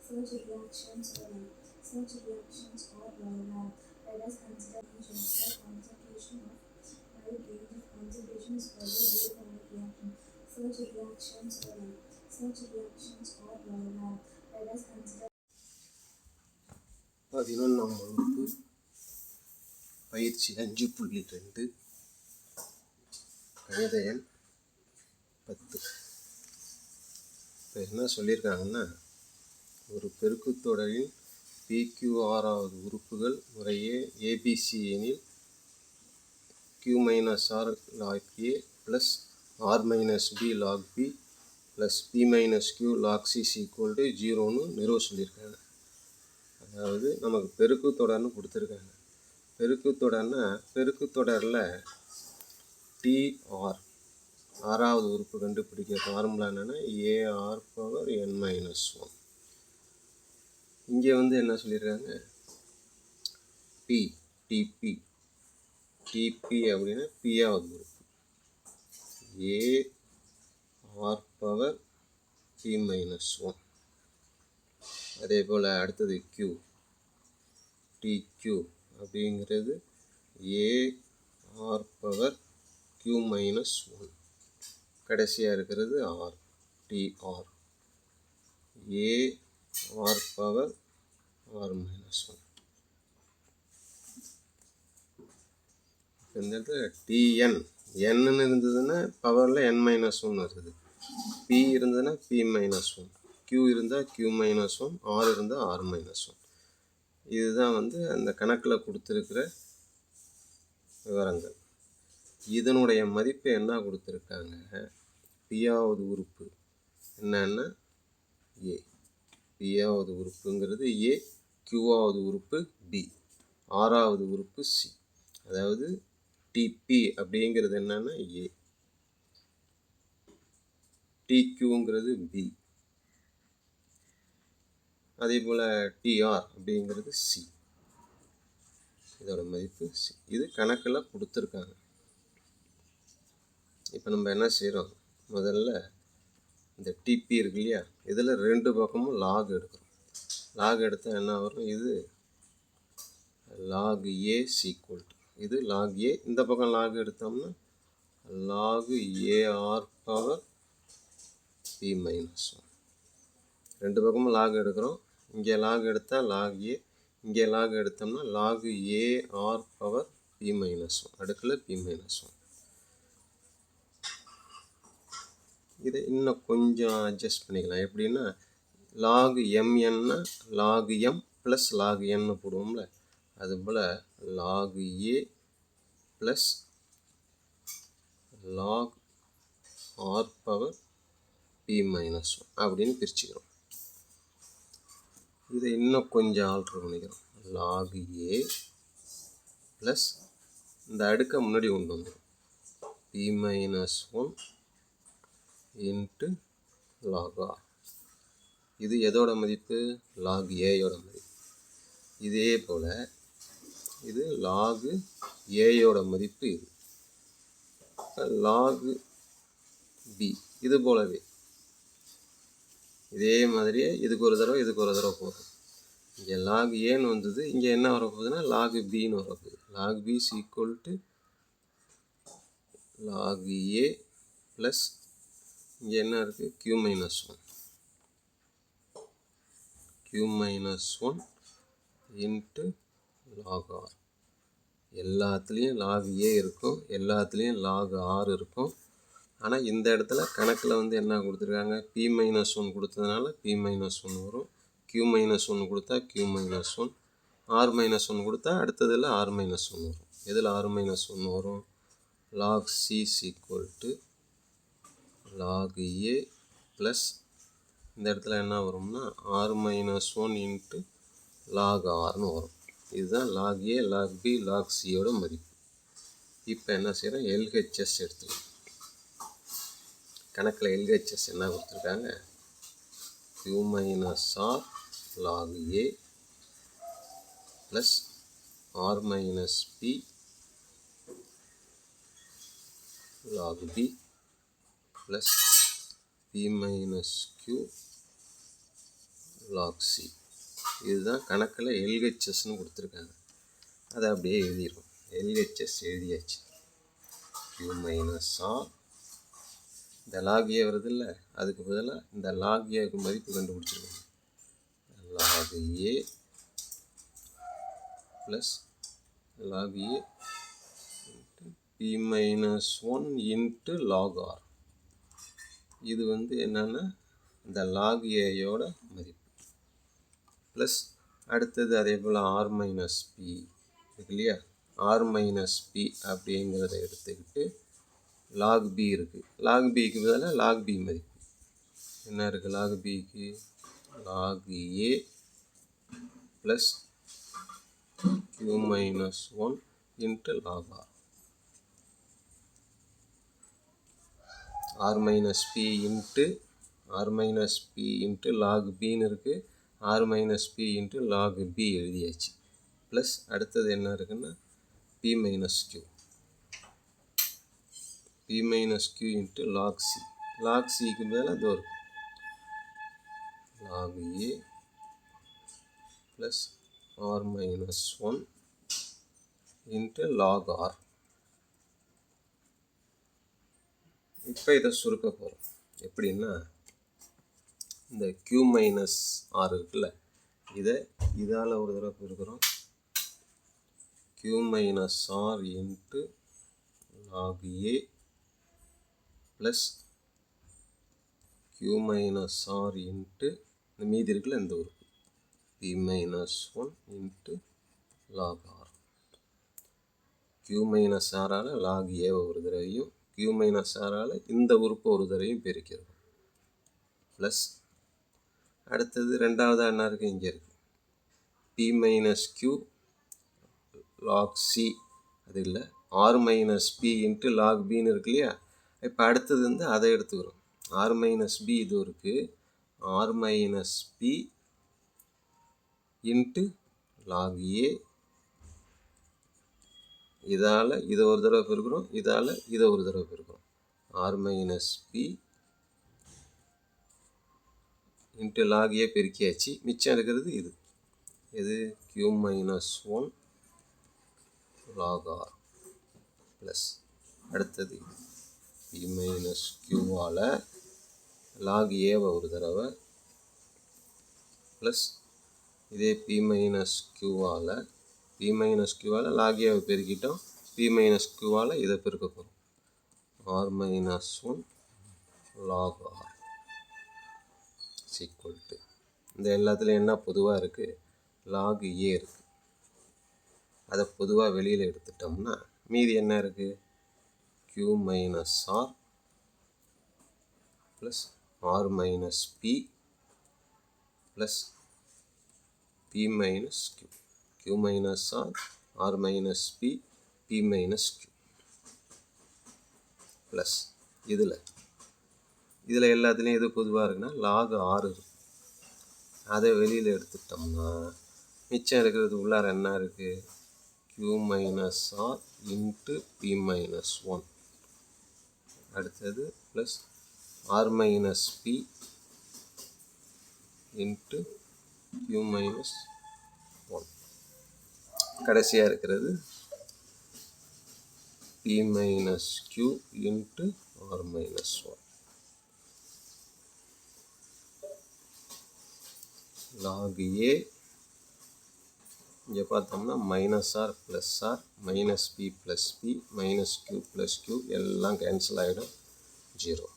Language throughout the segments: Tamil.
Such reactions are rare. Let us consider measures. The concentration of while range of concentration is always zero for a reaction. Such reactions are rare. Let us consider 11ஆம் வகுப்பு பயிற்சி 5.2 கணித எண் 10. இப்போ என்ன சொல்லியிருக்காங்கன்னா, ஒரு பெருக்குத்தொடரின் PQRஆவது உறுப்புகள் முறையே ABC எனில் Q minus R log A plus R minus B log B plus P minus Q log C equal to 0ன்னு நிறுவ சொல்லியிருக்காங்க. அதாவது நமக்கு பெருக்குத்தொடர்னு கொடுத்துருக்காங்க. பெருக்குத்தொடரில் TR ஆறாவது உறுப்பு கண்டுபிடிக்க ஃபார்முலா என்னென்னா AR பவர் n-1. இங்கே என்ன சொல்லியிருக்காங்க, TP அப்படின்னா Pஆவது உறுப்பு AR பவர் P-1. அதே போல் அடுத்தது TQ அப்படிங்கிறது AR பவர் Q-1. கடைசியாக இருக்கிறது TR AR பவர் R-1. இந்த இடத்துல TN Nன்னு இருந்ததுன்னா பவரில் n-1 வருது, P இருந்ததுன்னா P-1, Q இருந்தால் Q-1, R இருந்தால் R-1. இதுதான் அந்த கணக்கில் கொடுத்துருக்கிற விவரங்கள். இதனுடைய மதிப்பு என்ன கொடுத்துருக்காங்க, Pஆவது உறுப்பு என்னன்னா A, Pஆவது உறுப்புங்கிறது A, Qஆவது உறுப்பு B, Rஆவது உறுப்பு C. அதாவது TP அப்படிங்கிறது என்னன்னா A, TQங்கிறது B, அதே போல் TR அப்படிங்கிறது C. இதோட மதிப்பு C. இது கணக்கில் கொடுத்துருக்காங்க. இப்போ நம்ம என்ன செய்கிறோம், முதல்ல இந்த TP இருக்கு இல்லையா, இதில் ரெண்டு பக்கமும் லாக் எடுக்கிறோம். லாக் எடுத்தால் என்ன வரும், இது log A ஈக்குவல் டு, இது log A. இந்த பக்கம் லாக் எடுத்தோம்னா log AR பவர் P-1. ரெண்டு பக்கமும் லாக் எடுக்கிறோம். இங்கே லாக் எடுத்தால் log A, இங்கே லாக் எடுத்தோம்னா log AR பவர் P-1 அடுக்கில் P-1. இதை இன்னும் கொஞ்சம் அட்ஜஸ்ட் பண்ணிக்கலாம். எப்படின்னா log MNனா log M plus log N போடுவோம்ல, அதுபோல் log A plus log R power P-1 அப்படின்னு பிரிச்சுக்கிறோம். இதை இன்னும் கொஞ்சம் ஆல்ட்ரு பண்ணிக்கிறோம். log A ப்ளஸ் இந்த அடுக்கை முன்னாடி கொண்டு வந்துடும், P-1 இன்ட்டு log R. இது எதோட மதிப்பு, log Aயோட மதிப்பு. இதே போல் இது log Aயோட மதிப்பு. இது log B. இது போலவே இதே மாதிரியே இதுக்கு ஒரு தடவை போகும். இங்கே log Aன்னு வந்தது, இங்கே என்ன வரப்போகுதுன்னா log Bன்னு வரப்போகுது. log B equal to log A plus இங்கே என்ன இருக்குது, Q-1 இன்ட்டு log R. எல்லாத்துலேயும் log A இருக்கும், எல்லாத்துலேயும் log R இருக்கும். ஆனால் இந்த இடத்துல கணக்கில் என்ன கொடுத்துருக்காங்க, P-1 கொடுத்ததுனால P-1 வரும், Q-1 கொடுத்தா Q-1, R-1 கொடுத்தா அடுத்ததில் R-1 வரும். எதில் R-1 வரும், log C equal to log A plus இந்த இடத்துல என்ன வரும்னா R-1 இன்ட்டு log Rன்னு வரும். இதுதான் log A, log B, log Cயோட மதிப்பு. இப்போ என்ன செய்கிறோம், LHS எடுத்துக்கலாம். கணக்கில் LHS என்ன கொடுத்துருக்காங்க, Q-R log A plus R-P log B plus P-Q log c. இதுதான் கணக்கில் எல்ஹெச்எஸ்ன்னு கொடுத்துருக்காங்க. அதை அப்படியே எழுதிடும். எல்ஹெச்எஸ் எழுதியாச்சு. q மைனஸ் ஆர், இந்த லாக் ஏ வருது இல்லை, அதுக்கு பதிலாக இந்த லாக் ஏக்கு மதிப்பு கண்டுபிடிச்சிருக்கோம். Log A plus log A B minus 1 into log R. இது வந்து என்னென்னா இந்த லாக் ஏயோட மதிப்பு ப்ளஸ் அடுத்தது அதே போல் ஆர் மைனஸ் பி இருக்கு இல்லையா, ஆர் மைனஸ் பி அப்படிங்கிறத எடுத்துக்கிட்டு லாக் பி இருக்குது. லாக் பிக்கு பதிலாக லாக் பி மதிப்பு என்ன இருக்குது? லாக் பிக்கு log A plus q minus 1 into log R. R minus P into log பின்னு இருக்குது. R minus P into log P எழுதியாச்சு. ப்ளஸ் அடுத்தது என்ன இருக்குன்னா P minus q into log C. Log சிக்கு மேலே அது வரும் log A plus R minus 1 into log R. இப்போ இதை சுருக்க போகிறோம். எப்படின்னா இந்த q மைனஸ் ஆர் இருக்குல்ல, இதால் ஒரு தடவை பெருக்கிறோம். q minus R into log A plus q minus R into இந்த மீதி இருக்குல்ல இந்த உறுப்பு P minus 1 into log R. q minus ஆரால் லாக் ஏவை ஒரு தடவையும் q மைனஸ் ஆரால் இந்த உறுப்பு ஒரு தடவையும் பெருக்கிறோம். ப்ளஸ் அடுத்தது ரெண்டாவதாக என்ன இருக்குது? இங்கே இருக்குது P minus q log C, அது இல்லை R minus P into log பின்னு இருக்கு இல்லையா. இப்போ அடுத்தது வந்து அதை எடுத்துக்கிறோம். ஆர் மைனஸ் பி இது இருக்குது, R minus P into log A. இதால் இதை ஒரு தடவை பெருக்கிறோம், இதால் இதை ஒரு தடவை பெருக்கிறோம். R minus P into log A பெருக்கியாச்சு. மிச்சம் இருக்கிறது இது q minus 1 log R plus அடுத்தது பி மைனஸ் க்யூவால் லாக் ஏவை ஒரு தடவை ப்ளஸ் இதே பி மைனஸ் க்யூவால் லாக் ஏவை பெருக்கிட்டோம். பி மைனஸ் க்யூவால் இதை பெருக்க போகிறோம். R minus 1 log R equal to இந்த எல்லாத்துலேயும் என்ன பொதுவாக இருக்குது? லாக் ஏ இருக்குது. அதை பொதுவாக வெளியில் எடுத்துட்டோம்னா மீதி என்ன இருக்குது? q minus R plus R minus P plus P minus q minus R minus P P minus q plus இதில் எல்லாத்துலேயும் எது பொதுவாக இருக்குன்னா லாக் ஆர் இருக்குது. அதை வெளியில் எடுத்துட்டோம்னா மிச்சம் இருக்கிறது உள்ளார என்ன இருக்குது? q minus R into P minus 1 அடுத்தது plus R minus P into q minus 1. கடைசியாக இருக்கிறது p minus q into R minus 1. Log A இங்கே பார்த்தோம்னா minus R plus R minus P plus P minus q plus q எல்லாம் கேன்சல் ஆகிடும், 0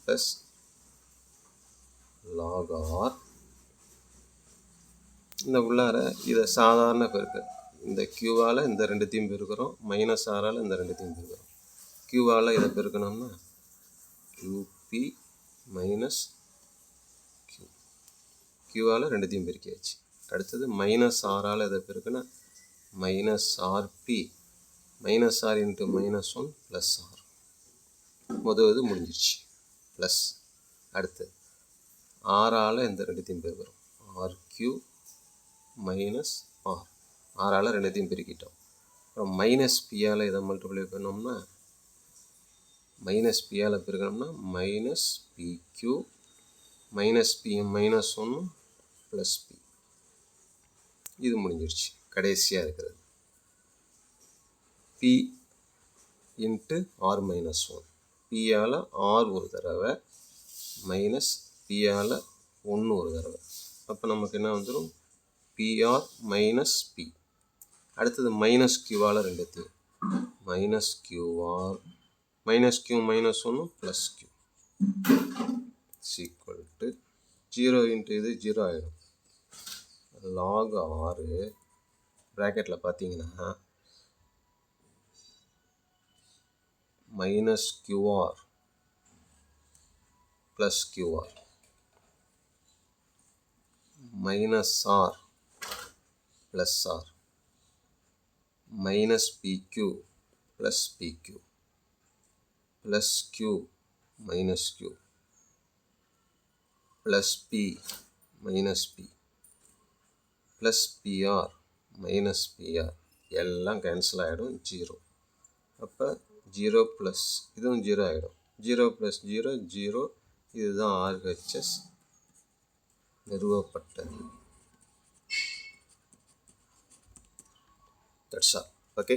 ப்ளஸ் லாக் ஆர். இந்த உள்ளார இதை சாதாரண பெருக்க, இந்த க்யூவால் இந்த ரெண்டுத்தையும் பெருக்கிறோம், மைனஸ் ஆரால் இந்த ரெண்டுத்தையும் பெருக்கிறோம். க்யூவால் இதை பெருக்கணும்னா qp மைனஸ் க்யூவால் ரெண்டுத்தையும் பெருக்கியாச்சு. அடுத்தது மைனஸ் ஆரால் இதை பெருக்குன்னா minus RP minus R into minus 1 plus R. முதல்வது முடிஞ்சிடுச்சு. ப்ளஸ் அடுத்து ஆரால் இந்த ரெண்டுத்தையும் பெருக்கிறோம், ஆர்க்யூ மைனஸ் ஆரால் ரெண்டுத்தையும் பெருக்கிட்டோம். அப்புறம் மைனஸ் பியால் இதை மல்டிப்ளை பண்ணோம்னா மைனஸ் பியால் பெருக்கணும்னா minus PQ minus P minus 1 plus P. இது முடிஞ்சிருச்சு. கடைசியாக இருக்கிறது P into R minus one. பியால் ஆர் ஒரு தடவை மைனஸ் பியால் ஒன்று ஒரு தடவை. அப்போ நமக்கு என்ன வந்துடும்? PR minus P. அடுத்தது மைனஸ் கியூவால் ரெண்டுத்தையும் minus QR minus Q minus ஒன்று plus Q equal to 0 into இது 0 ஆகிடும். லாக் 6 ப்ராக்கெட்டில் பார்த்தீங்கன்னா minus QR plus QR minus R plus R minus PQ plus PQ plus Q minus Q plus P minus P plus PR minus PR எல்லாம் கேன்சல் ஆகிடும் 0. அப்போ 0 ப்ளஸ் இதுவும் 0 ஆகிடும். 0 ப்ளஸ் 0 0. இதுதான் RHS நிறுவப்பட்டது. That's all. ஓகே.